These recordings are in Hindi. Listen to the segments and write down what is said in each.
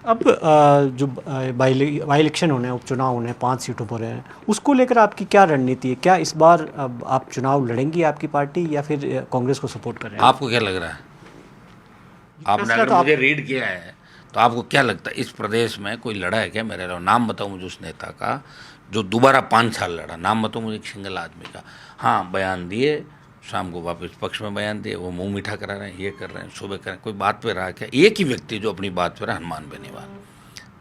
अब जो बाई इलेक्शन होने हैं, उपचुनाव होने हैं, 5 सीटों पर हैं, उसको लेकर आपकी क्या रणनीति है? क्या इस बार अब आप चुनाव लड़ेंगी आपकी पार्टी, या फिर कांग्रेस को सपोर्ट कर रहे हैं आप? आपको क्या लग रहा है? आपने फैसला अगर तो आप। मुझे रीड किया है तो आपको क्या लगता है इस प्रदेश में कोई लड़ा है क्या? मेरे नाम बताओ मुझे उस नेता का जो दोबारा 5 साल लड़ा। नाम बताओ मुझे एक सिंगल आदमी का। हाँ, बयान दिए, शाम को वापस पक्ष में बयान दिए, वो मुंह मीठा करा रहे हैं, ये कर रहे हैं, सुबह कर रहे हैं। कोई बात पे रहा क्या? एक ही व्यक्ति जो अपनी बात पे रहा, हनुमान बेनीवाल,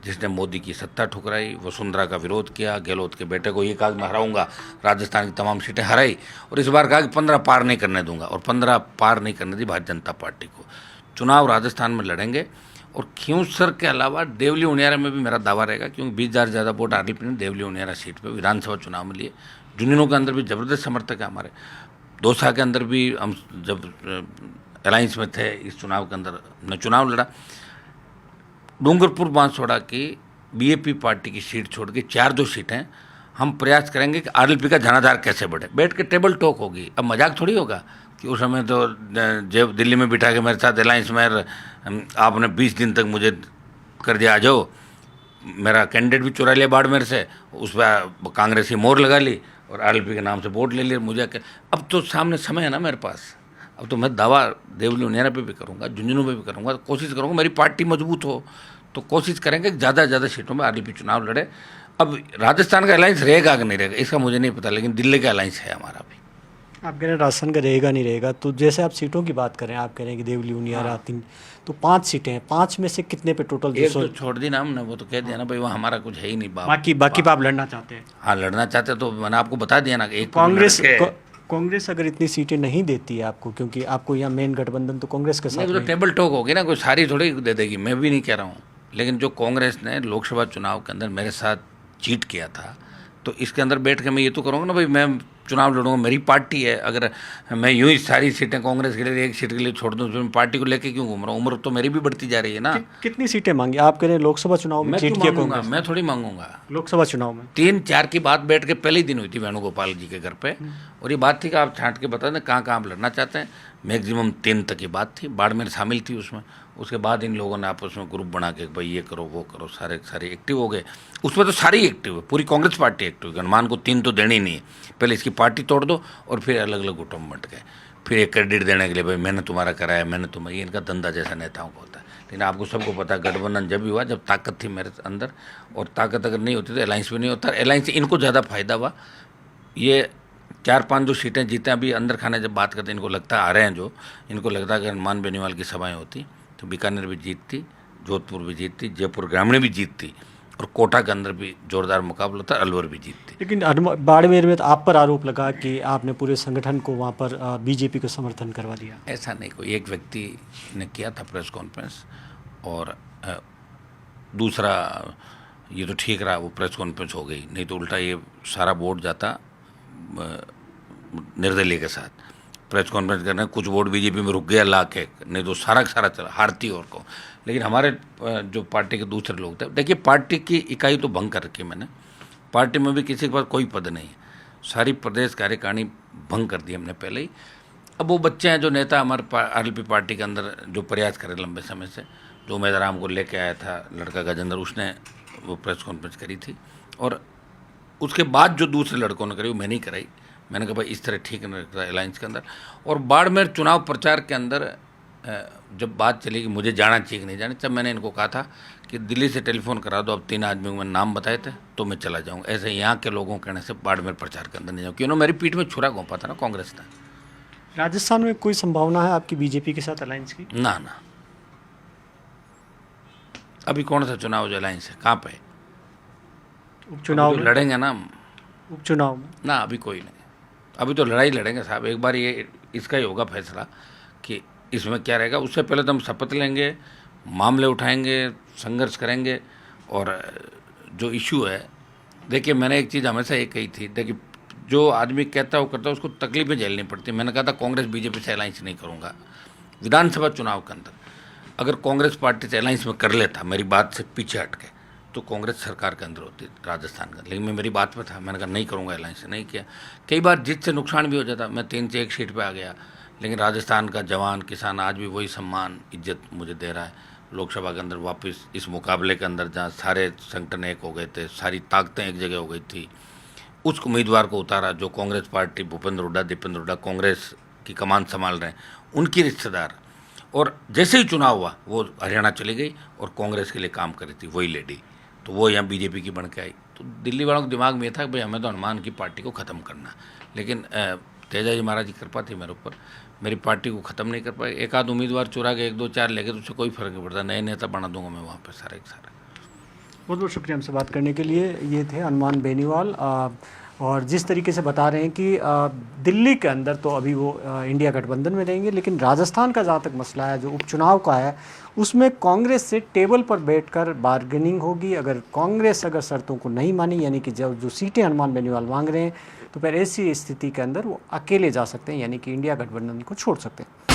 जिसने मोदी की सत्ता ठुकराई, वसुंधरा का विरोध किया, गहलोत के बेटे को ये कहा मैं हराऊंगा, राजस्थान की तमाम सीटें हराई, और इस बार कहा कि 15 पार नहीं करने दूंगा, और 15 पार नहीं करने दी भारतीय जनता पार्टी को। चुनाव राजस्थान में लड़ेंगे। और खींवसर के अलावा देवली उनियारा में भी मेरा दावा रहेगा, क्योंकि 20,000 ज़्यादा वोट आरडीपी ने देवली उनियारा सीट पर विधानसभा चुनाव में लिए। जुनिनों के अंदर भी ज़बरदस्त समर्थक है हमारे। दौसा के अंदर भी हम जब अलायंस में थे, इस चुनाव के अंदर हमने चुनाव लड़ा। डूंगरपुर बांसवाड़ा की बीएपी पार्टी की सीट छोड़ के 4 जो सीटें हम प्रयास करेंगे कि आरएलपी का जनाधार कैसे बढ़े। बैठ के टेबल टॉक होगी। अब मजाक थोड़ी होगा कि उस समय तो जब दिल्ली में बिठा के मेरे साथ अलायंस में आपने 20 दिन तक मुझे कर दिया, आ जाओ, मेरा कैंडिडेट भी चुरा लिया बाड़मेर से, उस पर कांग्रेस की मोहर लगा ली और आरएलपी के नाम से वोट ले लिया मुझे। अब तो सामने समय है ना मेरे पास। अब तो मैं दावा देवली उनियारा पे भी करूँगा, झुंझुनू पे भी करूँगा, कोशिश करूँगा मेरी पार्टी मजबूत हो, तो कोशिश करेंगे कि ज़्यादा से ज़्यादा सीटों में आरएलपी चुनाव लड़े। अब राजस्थान का अलायंस रहेगा कि नहीं रहेगा इसका मुझे नहीं पता, लेकिन दिल्ली का अलायंस है हमारा भी। आप कह रहे हैं राजस्थान का रहेगा नहीं रहेगा, तो जैसे आप सीटों की बात करें, आप कह रहे हैं कि देवली उनियारा हाँ, 3, तो 5 सीटें हैं, 5 में से कितने पे टोटल एक 200? तो छोड़ दी ना हमने, वो तो कह दिया ना भाई, वो हमारा कुछ है ही नहीं बाप। बाकी बाकी पे आप लड़ना चाहते हैं? हाँ, लड़ना चाहते तो मैंने आपको बता दिया ना कि एक तो कांग्रेस लड़के। कांग्रेस अगर इतनी सीटें नहीं देती है आपको, क्योंकि आपको यहाँ मेन गठबंधन तो कांग्रेस के नहीं, साथ तो में। टेबल टॉक होगी ना, कोई सारी थोड़ी दे देगी, मैं भी नहीं कह रहा हूँ। लेकिन जो कांग्रेस ने लोकसभा चुनाव के अंदर मेरे साथ चीट किया था, तो इसके अंदर बैठ के मैं ये तो करूँगा ना भाई, मैं चुनाव लड़ूंगा, मेरी पार्टी है। अगर मैं यूं ही सारी सीटें कांग्रेस के लिए एक सीट के लिए छोड़ दूँ तो मैं पार्टी को लेके क्यों घूम रहा हूँ? उम्र तो मेरी भी बढ़ती जा रही है ना। कितनी सीटें मांगी? आप कह रहे हैं लोकसभा चुनाव में मैं क्यों जीत किया मांगूंगा? कांग्रेस मैं ने। थोड़ी मांगूंगा। लोकसभा चुनाव में 3-4 की बात बैठ के पहले ही दिन हुई थी वेणुगोपाल जी के घर पे, और ये बात थी कि आप छांट के बता दें कहाँ कहाँ आप लड़ना चाहते हैं। मैक्सिमम 3 तक की बात थी, बाड़मेर शामिल थी उसमें। उसके बाद इन लोगों ने आपस में ग्रुप बना के भाई ये करो वो करो, सारे सारे एक्टिव हो गए। उसमें तो सारी एक्टिव है, पूरी कांग्रेस पार्टी एक्टिव है। हनुमान को 3 तो देनी नहीं है, पहले इसकी पार्टी तोड़ दो, और फिर अलग अलग गुटों में बंट गए। फिर एक क्रेडिट देने के लिए भाई मैंने तुम्हारा कराया, मैंने तुम्हारा, ये इनका धंधा जैसा नेताओं को होता है। लेकिन आपको सबको पता है गठबंधन जब भी हुआ जब ताकत थी मेरे अंदर, और ताकत अगर नहीं होती तो अलायंस भी नहीं होता। अलायंस से इनको ज़्यादा फायदा हुआ। ये 4-5 जो सीटें जीते, अभी अंदर खाने जब बात करते हैं, इनको लगता है आ रहे हैं जो, इनको लगता है कि हनुमान बेनीवाल की सभाएं होती तो बीकानेर भी जीतती, जोधपुर भी जीतती, जयपुर ग्रामीण भी जीतती, और कोटा के अंदर भी जोरदार मुकाबला था, अलवर भी जीतती। लेकिन बाड़मेर में तो आप पर आरोप लगा कि आपने पूरे संगठन को वहाँ पर बीजेपी को समर्थन करवा दिया। ऐसा नहीं, कोई एक व्यक्ति ने किया था प्रेस कॉन्फ्रेंस, और दूसरा ये तो ठीक रहा, वो प्रेस कॉन्फ्रेंस हो गई, नहीं तो उल्टा ये सारा बोर्ड जाता निर्दलीय के साथ प्रेस कॉन्फ्रेंस करने। कुछ वोट बीजेपी में रुक गया ला के, नहीं तो सारा का सारा चला, हारती और को। लेकिन हमारे जो पार्टी के दूसरे लोग थे, देखिए पार्टी की इकाई तो भंग कर रखी मैंने, पार्टी में भी किसी के पास कोई पद नहीं है, सारी प्रदेश कार्यकारिणी भंग कर दी हमने पहले ही। अब वो बच्चे हैं जो नेता हमारे आरएलपी पार्टी के अंदर जो प्रयास करे लंबे समय से, जो उम्मीदवार को लेके आया था लड़का गजेंद्र, उसने वो प्रेस कॉन्फ्रेंस करी थी, और उसके बाद जो दूसरे लड़कों ने करी वो मैं नहीं कराई। मैंने कहा भाई इस तरह ठीक नहीं लगता अलायंस के अंदर। और बाड़मेर चुनाव प्रचार के अंदर जब बात चली कि मुझे जाना चाहिए कि नहीं जाना, तब मैंने इनको कहा था कि दिल्ली से टेलीफोन करा दो, अब 3 आदमियों को मैंने नाम बताए थे, तो मैं चला जाऊँगा। ऐसे यहाँ के लोगों के कहने से बाड़मेर प्रचार के अंदर नहीं जाऊँ, क्योंकि मेरी पीठ में छुरा घोंपा था ना कांग्रेस ने। राजस्थान में कोई संभावना है आपकी बीजेपी के साथ अलायंस की? ना ना, अभी कौन सा चुनाव जो अलायंस है, कहाँ पे? उपचुनाव तो में? लड़ेंगे ना हम। उपचुनाव में ना, अभी कोई नहीं, अभी तो लड़ाई लड़ेंगे साहब। एक बार ये इसका ही होगा फैसला कि इसमें क्या रहेगा। उससे पहले तो हम शपथ लेंगे, मामले उठाएंगे, संघर्ष करेंगे। और जो इशू है, देखिए मैंने एक चीज़ हमेशा ये कही थी, देखिए जो आदमी कहता है वो करता है, उसको तकलीफें झेलनी पड़ती है। मैंने कहा था कांग्रेस बीजेपी से अलायंस नहीं करूँगा। विधानसभा चुनाव के अंदर अगर कांग्रेस पार्टी से अलायंस में कर लेता, मेरी बात से पीछे हट के, तो कांग्रेस सरकार के अंदर होती राजस्थान का। लेकिन मैं मेरी बात पे था, मैंने कहा नहीं करूँगा अलायंस, नहीं किया। कई बार जीत से नुकसान भी हो जाता, मैं 3 से 1 सीट पे आ गया, लेकिन राजस्थान का जवान किसान आज भी वही सम्मान इज्जत मुझे दे रहा है। लोकसभा के अंदर वापस इस मुकाबले के अंदर जहाँ सारे संगठन एक हो गए थे, सारी ताकतें एक जगह हो गई थी, उस उम्मीदवार को उतारा जो कांग्रेस पार्टी, भूपेंद्र हुड्डा, दीपेंद्र हुड्डा कांग्रेस की कमान संभाल रहे हैं, उनकी रिश्तेदार। और जैसे ही चुनाव हुआ वो हरियाणा चली गई और कांग्रेस के लिए काम करी थी वही लेडी, तो वो यहाँ बीजेपी की बन के आई। तो दिल्ली वालों के दिमाग में ये था कि भाई हमें तो हनुमान की पार्टी को ख़त्म करना, लेकिन तेजा जी महाराज की कृपा थी मेरे ऊपर, मेरी पार्टी को ख़त्म नहीं कर पाए। एक आध उम्मीदवार चुरा के 1 2 4 ले गए तो उससे कोई फ़र्क नहीं पड़ता, नए नेता बना दूंगा मैं वहाँ पर सारे के सारे। बहुत बहुत शुक्रिया हमसे बात करने के लिए। ये थे हनुमान बेनीवाल। और जिस तरीके से बता रहे हैं कि दिल्ली के अंदर तो अभी वो इंडिया गठबंधन में रहेंगे, लेकिन राजस्थान का जहाँ तक मसला है जो उपचुनाव का है उसमें कांग्रेस से टेबल पर बैठकर बार्गेनिंग होगी। अगर कांग्रेस अगर शर्तों को नहीं मानी, यानी कि जो सीटें हनुमान बेनीवाल मांग रहे हैं, तो फिर ऐसी स्थिति के अंदर वो अकेले जा सकते हैं, यानी कि इंडिया गठबंधन को छोड़ सकते हैं।